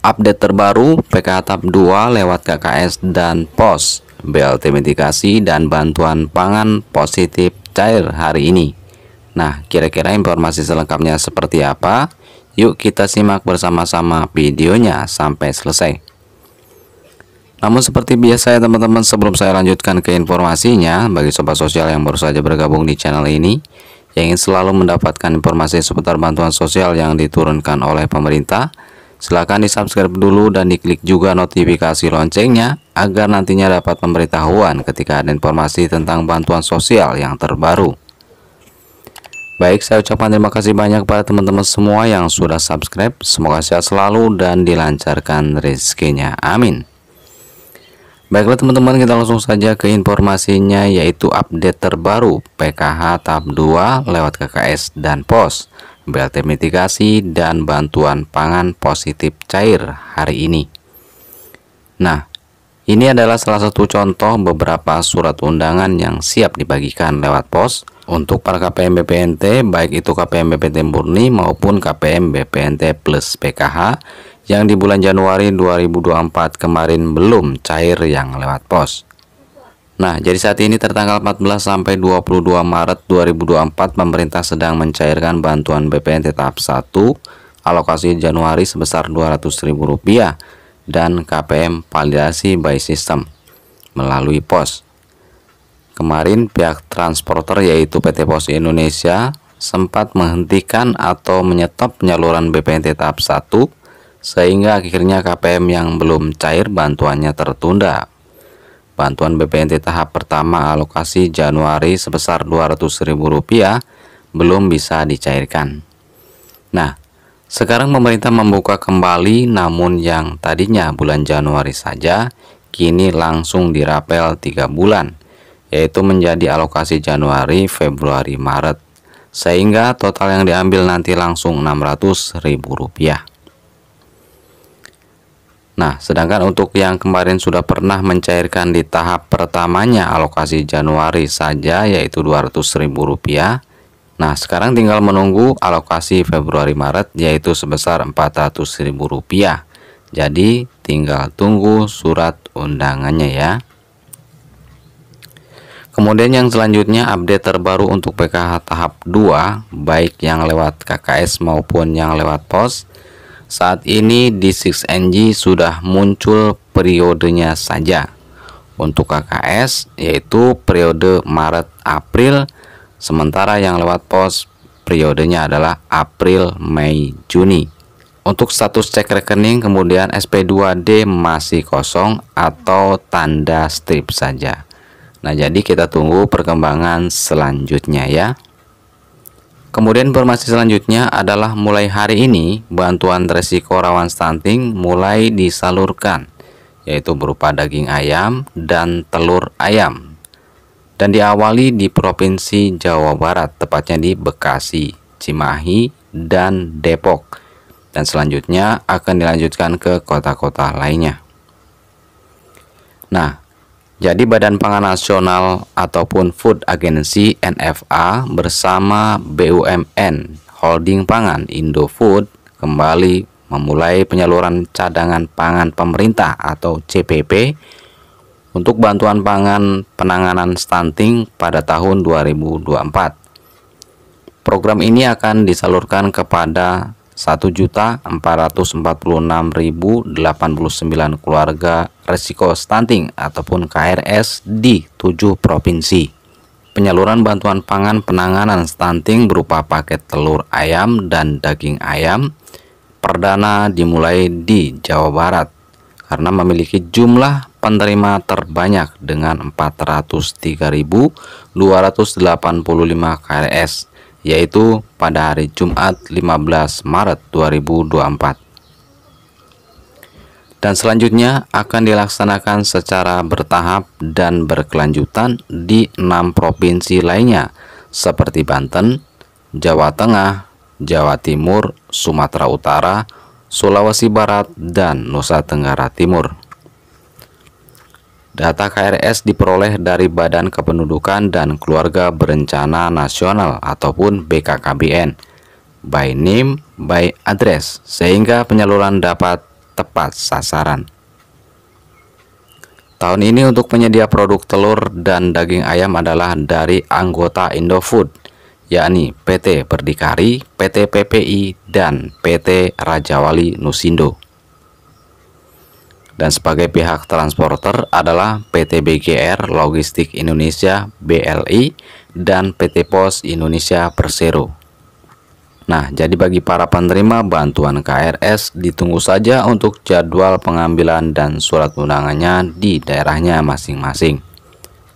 Update terbaru PKH tahap 2 lewat KKS dan POS, BLT mitigasi dan bantuan pangan positif cair hari ini. Nah, kira-kira informasi selengkapnya seperti apa? Yuk kita simak bersama-sama videonya sampai selesai. Namun seperti biasa ya teman-teman, sebelum saya lanjutkan ke informasinya, bagi sobat sosial yang baru saja bergabung di channel ini, yang ingin selalu mendapatkan informasi seputar bantuan sosial yang diturunkan oleh pemerintah, silahkan di subscribe dulu dan diklik juga notifikasi loncengnya agar nantinya dapat pemberitahuan ketika ada informasi tentang bantuan sosial yang terbaru. Baik, saya ucapkan terima kasih banyak kepada teman-teman semua yang sudah subscribe. Semoga sehat selalu dan dilancarkan rezekinya, amin. Baiklah teman-teman, kita langsung saja ke informasinya, yaitu update terbaru PKH tahap 2 lewat KKS dan POS, BLT mitigasi dan bantuan pangan positif cair hari ini. Nah, ini adalah salah satu contoh beberapa surat undangan yang siap dibagikan lewat POS untuk para KPM BPNT, baik itu KPM BPNT murni maupun KPM BPNT plus PKH yang di bulan Januari 2024 kemarin belum cair yang lewat POS. Nah, jadi saat ini tertanggal 14 sampai 22 Maret 2024 pemerintah sedang mencairkan bantuan BPNT tahap 1 alokasi Januari sebesar Rp200.000 dan KPM validasi by system melalui POS. Kemarin pihak transporter yaitu PT Pos Indonesia sempat menghentikan atau menyetop penyaluran BPNT tahap 1 sehingga akhirnya KPM yang belum cair bantuannya tertunda. Bantuan BPNT tahap pertama alokasi Januari sebesar Rp200.000 belum bisa dicairkan. Nah, sekarang pemerintah membuka kembali, namun yang tadinya bulan Januari saja kini langsung dirapel 3 bulan, yaitu menjadi alokasi Januari, Februari, Maret, sehingga total yang diambil nanti langsung Rp600.000. Nah, sedangkan untuk yang kemarin sudah pernah mencairkan di tahap pertamanya alokasi Januari saja yaitu Rp200.000. Nah, sekarang tinggal menunggu alokasi Februari Maret yaitu sebesar Rp400.000. Jadi tinggal tunggu surat undangannya ya. Kemudian yang selanjutnya update terbaru untuk PKH tahap 2 baik yang lewat KKS maupun yang lewat POS. Saat ini di 6NG sudah muncul periodenya saja. Untuk KKS yaitu periode Maret-April, sementara yang lewat POS periodenya adalah April, Mei, Juni. Untuk status cek rekening kemudian SP2D masih kosong atau tanda strip saja. Nah, jadi kita tunggu perkembangan selanjutnya ya. Kemudian informasi selanjutnya adalah mulai hari ini bantuan resiko rawan stunting mulai disalurkan, yaitu berupa daging ayam dan telur ayam, dan diawali di Provinsi Jawa Barat, tepatnya di Bekasi, Cimahi, dan Depok, dan selanjutnya akan dilanjutkan ke kota-kota lainnya. Nah, jadi Badan Pangan Nasional ataupun Food Agency NFA bersama BUMN Holding Pangan Indofood kembali memulai penyaluran cadangan pangan pemerintah atau CPP untuk bantuan pangan penanganan stunting pada tahun 2024. Program ini akan disalurkan kepada 1.446.089 keluarga resiko stunting ataupun KRS di 7 provinsi. Penyaluran bantuan pangan penanganan stunting berupa paket telur ayam dan daging ayam perdana dimulai di Jawa Barat karena memiliki jumlah penerima terbanyak dengan 403.285 KRS, yaitu pada hari Jumat 15 Maret 2024. Dan selanjutnya akan dilaksanakan secara bertahap dan berkelanjutan di 6 provinsi lainnya seperti Banten, Jawa Tengah, Jawa Timur, Sumatera Utara, Sulawesi Barat, dan Nusa Tenggara Timur. Data KRS diperoleh dari Badan Kependudukan dan Keluarga Berencana Nasional ataupun BKKBN by name by address, sehingga penyaluran dapat tepat sasaran. Tahun ini untuk penyedia produk telur dan daging ayam adalah dari anggota Indofood, yakni PT Berdikari, PT PPI, dan PT Rajawali Nusindo. Dan sebagai pihak transporter adalah PT BGR Logistik Indonesia BLI dan PT Pos Indonesia Persero. Nah, jadi bagi para penerima bantuan KRS, ditunggu saja untuk jadwal pengambilan dan surat undangannya di daerahnya masing-masing.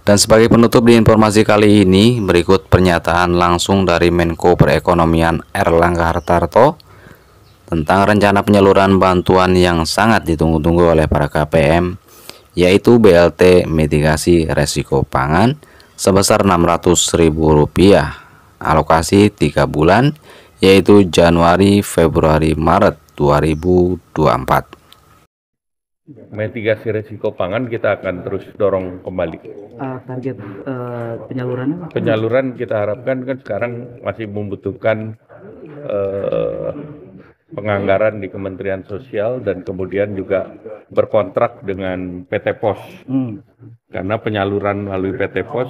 Dan sebagai penutup di informasi kali ini, berikut pernyataan langsung dari Menko Perekonomian Erlangga Hartarto tentang rencana penyaluran bantuan yang sangat ditunggu-tunggu oleh para KPM, yaitu BLT mitigasi resiko pangan sebesar Rp600.000, alokasi 3 bulan, yaitu Januari, Februari, Maret 2024. Mitigasi risiko pangan kita akan terus dorong kembali. Target penyalurannya? Penyaluran kita harapkan kan sekarang masih membutuhkan penganggaran di Kementerian Sosial dan kemudian juga berkontrak dengan PT Pos. Karena penyaluran melalui PT Pos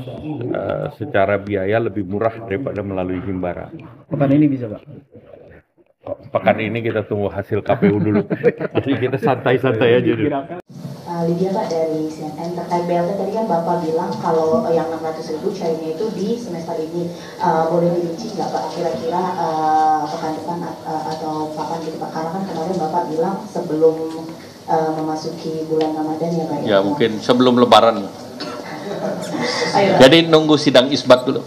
secara biaya lebih murah daripada melalui Himbara. Pekan ini bisa, Pak? Pekan ini kita tunggu hasil KPU dulu. Jadi kita santai-santai aja dulu. Lydia Pak dari CNN, terkait BLT tadi kan Bapak bilang kalau yang 600.000 cairnya itu di semester ini, boleh dirinci nggak Pak kira-kira pekan depan atau kapan gitu Pak? Karena kan kemarin Bapak bilang sebelum memasuki bulan Ramadan ya Pak? Ya mungkin sebelum Lebaran. Jadi nunggu sidang isbat dulu.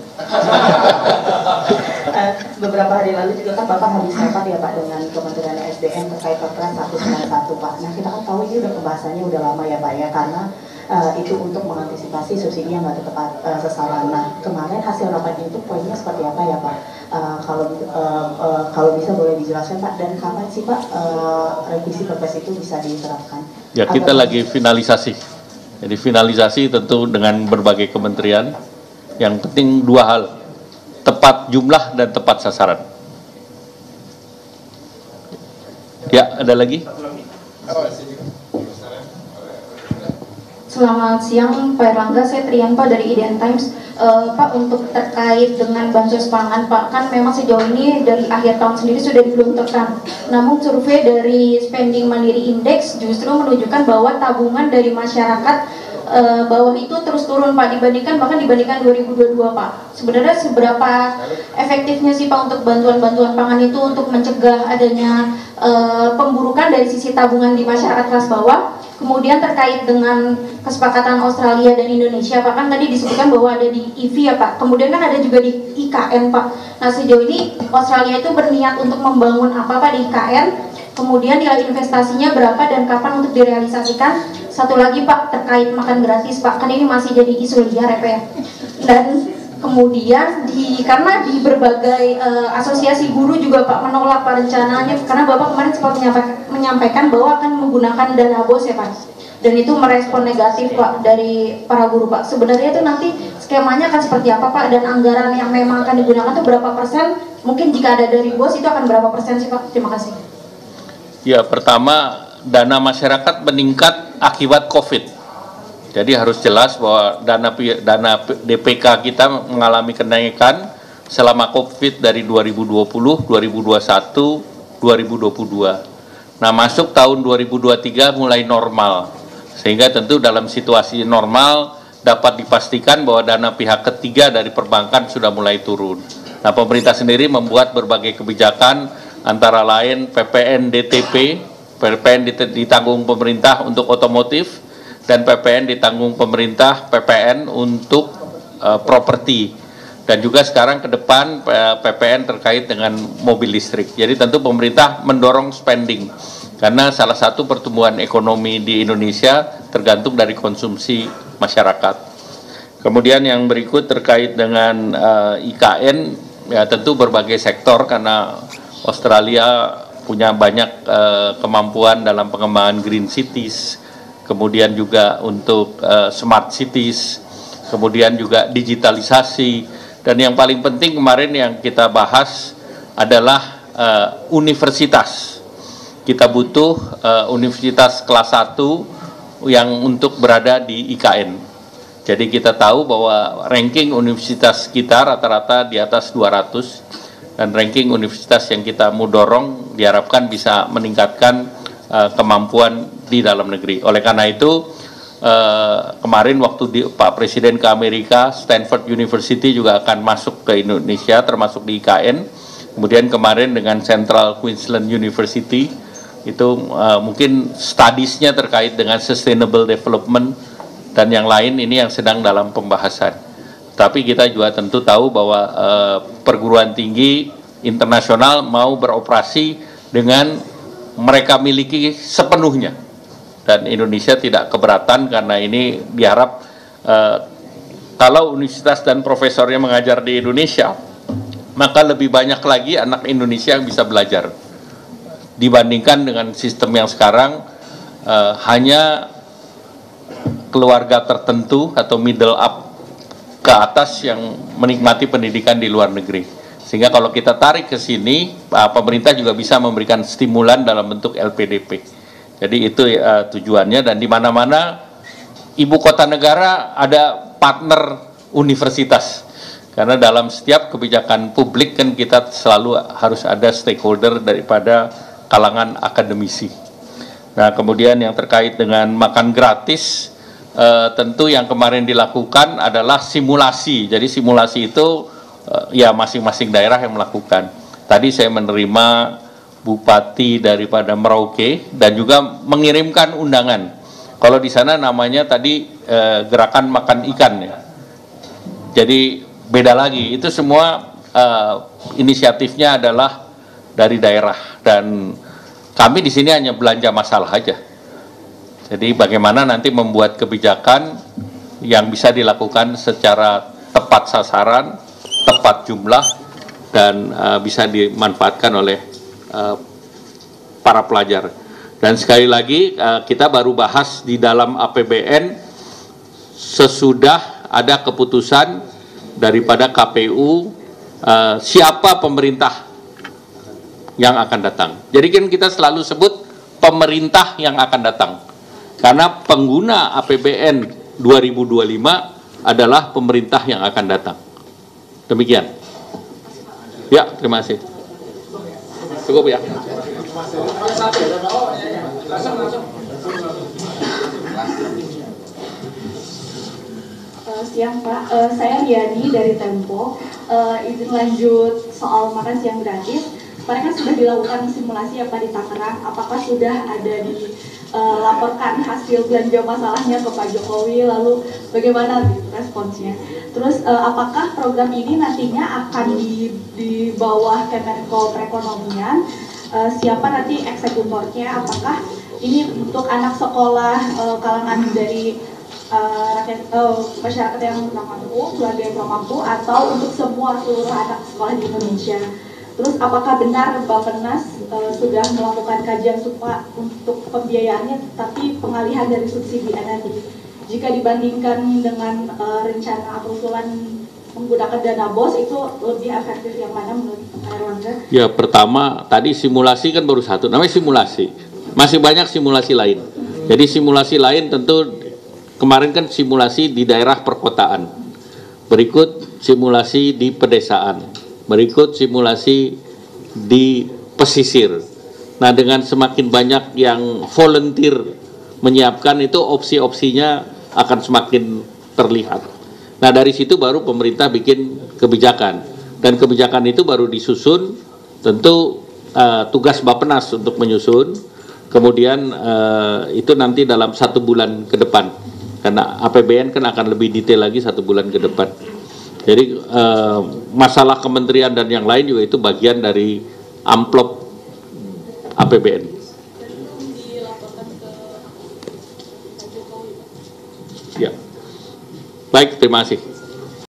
Beberapa hari lalu juga kan Bapak habis rapat ya Pak dengan Kementerian SDM terkait Perpres 191 Pak. Nah kita kan tahu ini udah pembahasannya udah lama ya Pak ya, karena itu untuk mengantisipasi subsidi yang nggak tepat sasaran. Nah kemarin hasil rapatnya itu poinnya seperti apa ya Pak? Kalau bisa boleh dijelaskan Pak, dan kapan sih Pak revisi Perpres itu bisa diterapkan? Ya kita lagi finalisasi. Jadi finalisasi tentu dengan berbagai kementerian. Yang penting dua hal, tepat jumlah dan tepat sasaran. Ya, ada lagi? Selamat siang Pak Erlangga, saya Trian Pak dari IDN Times. Pak, untuk terkait dengan bansos pangan Pak, kan memang sejauh ini dari akhir tahun sendiri sudah digelontorkan. Namun survei dari Spending Mandiri Index justru menunjukkan bahwa tabungan dari masyarakat bawah itu terus turun Pak, dibandingkan 2022 Pak. Sebenarnya seberapa efektifnya sih Pak untuk bantuan-bantuan pangan itu untuk mencegah adanya pemburukan dari sisi tabungan di masyarakat kelas bawah? Kemudian terkait dengan kesepakatan Australia dan Indonesia Pak, kan tadi disebutkan bahwa ada di IV ya Pak, kemudian kan ada juga di IKN Pak. Nah sejauh ini Australia itu berniat untuk membangun apa Pak di IKN? Kemudian nilai investasinya berapa dan kapan untuk direalisasikan? Satu lagi Pak, terkait makan gratis Pak, kan ini masih jadi isu liar ya Pak ya. Dan kemudian karena di berbagai asosiasi buruh juga Pak menolak Pak rencananya, karena Bapak kemarin sempat menyampaikan bahwa akan menggunakan dana BOS ya Pak. Dan itu merespon negatif Pak dari para buruh Pak. Sebenarnya itu nanti skemanya akan seperti apa Pak, dan anggaran yang memang akan digunakan itu berapa persen? Mungkin jika ada dari BOS itu akan berapa persen sih Pak? Terima kasih. Ya, pertama dana masyarakat meningkat akibat COVID. Jadi harus jelas bahwa dana DPK kita mengalami kenaikan selama COVID dari 2020, 2021, 2022. Nah, masuk tahun 2023 mulai normal. Sehingga tentu dalam situasi normal dapat dipastikan bahwa dana pihak ketiga dari perbankan sudah mulai turun. Nah, pemerintah sendiri membuat berbagai kebijakan, antara lain PPN DTP, PPN ditanggung pemerintah untuk otomotif, dan PPN ditanggung pemerintah PPN untuk properti, dan juga sekarang ke depan PPN terkait dengan mobil listrik. Jadi tentu pemerintah mendorong spending karena salah satu pertumbuhan ekonomi di Indonesia tergantung dari konsumsi masyarakat. Kemudian yang berikut terkait dengan IKN, ya tentu berbagai sektor karena Australia punya banyak kemampuan dalam pengembangan green cities, kemudian juga untuk smart cities, kemudian juga digitalisasi, dan yang paling penting kemarin yang kita bahas adalah universitas. kita butuh universitas kelas 1 yang untuk berada di IKN. Jadi kita tahu bahwa ranking universitas kita rata-rata di atas 200, dan ranking universitas yang kita mau dorong diharapkan bisa meningkatkan kemampuan di dalam negeri. Oleh karena itu, kemarin waktu Pak Presiden ke Amerika, Stanford University juga akan masuk ke Indonesia, termasuk di IKN. Kemudian kemarin dengan Central Queensland University, itu mungkin studies-nya terkait dengan sustainable development dan yang lain ini yang sedang dalam pembahasan. Tapi kita juga tentu tahu bahwa perguruan tinggi internasional mau beroperasi dengan mereka miliki sepenuhnya. Dan Indonesia tidak keberatan karena ini diharap kalau universitas dan profesornya mengajar di Indonesia, maka lebih banyak lagi anak Indonesia yang bisa belajar. Dibandingkan dengan sistem yang sekarang hanya keluarga tertentu atau middle up ke atas yang menikmati pendidikan di luar negeri. Sehingga kalau kita tarik ke sini, pemerintah juga bisa memberikan stimulan dalam bentuk LPDP. Jadi itu tujuannya, dan di mana-mana ibu kota negara ada partner universitas. Karena dalam setiap kebijakan publik kan kita selalu harus ada stakeholder daripada kalangan akademisi. Nah, kemudian yang terkait dengan makan gratis, tentu yang kemarin dilakukan adalah simulasi. Jadi simulasi itu ya masing-masing daerah yang melakukan. Tadi saya menerima Bupati daripada Merauke dan juga mengirimkan undangan. Kalau di sana namanya tadi gerakan makan ikan ya. Jadi beda lagi. Itu semua inisiatifnya adalah dari daerah, dan kami di sini hanya belanja masalah aja. Jadi bagaimana nanti membuat kebijakan yang bisa dilakukan secara tepat sasaran, tepat jumlah, dan bisa dimanfaatkan oleh para pelajar. Dan sekali lagi kita baru bahas di dalam APBN sesudah ada keputusan daripada KPU siapa pemerintah yang akan datang. Jadi kan kita selalu sebut pemerintah yang akan datang, karena pengguna APBN 2025 adalah pemerintah yang akan datang. Demikian. Ya, terima kasih. Cukup ya. Siang Pak, saya Riani dari Tempo. Izin lanjut soal makan siang gratis. Kemarin kan sudah dilakukan simulasi ya Pak di Tangerang. Apakah sudah ada dilaporkan hasil belanja masalahnya ke Pak Jokowi? Lalu bagaimana responsnya? Terus apakah program ini nantinya akan di bawah Kemenko Perekonomian? Siapa nanti eksekutornya? Apakah ini untuk anak sekolah kalangan dari rakyat masyarakat yang kurang mampu, keluarga yang kurang mampu, atau untuk seluruh anak sekolah di Indonesia? Terus apakah benar Bappenas sudah melakukan kajian untuk pembiayaannya, tapi pengalihan dari subsidi energi? Jika dibandingkan dengan rencana atau usulan menggunakan dana BOS, itu lebih efektif yang mana menurut Pak Erlangga? Ya, pertama tadi simulasi kan baru satu, namanya simulasi. Masih banyak simulasi lain. Jadi simulasi lain tentu kemarin kan simulasi di daerah perkotaan. Berikut simulasi di pedesaan. Berikut simulasi di pesisir. Nah, dengan semakin banyak yang volunteer menyiapkan, itu opsi-opsinya akan semakin terlihat. Nah, dari situ baru pemerintah bikin kebijakan, dan kebijakan itu baru disusun. Tentu tugas Bappenas untuk menyusun, kemudian itu nanti dalam 1 bulan ke depan, karena APBN kan akan lebih detail lagi 1 bulan ke depan. Jadi masalah kementerian dan yang lain juga itu bagian dari amplop APBN. Ya, baik, terima kasih.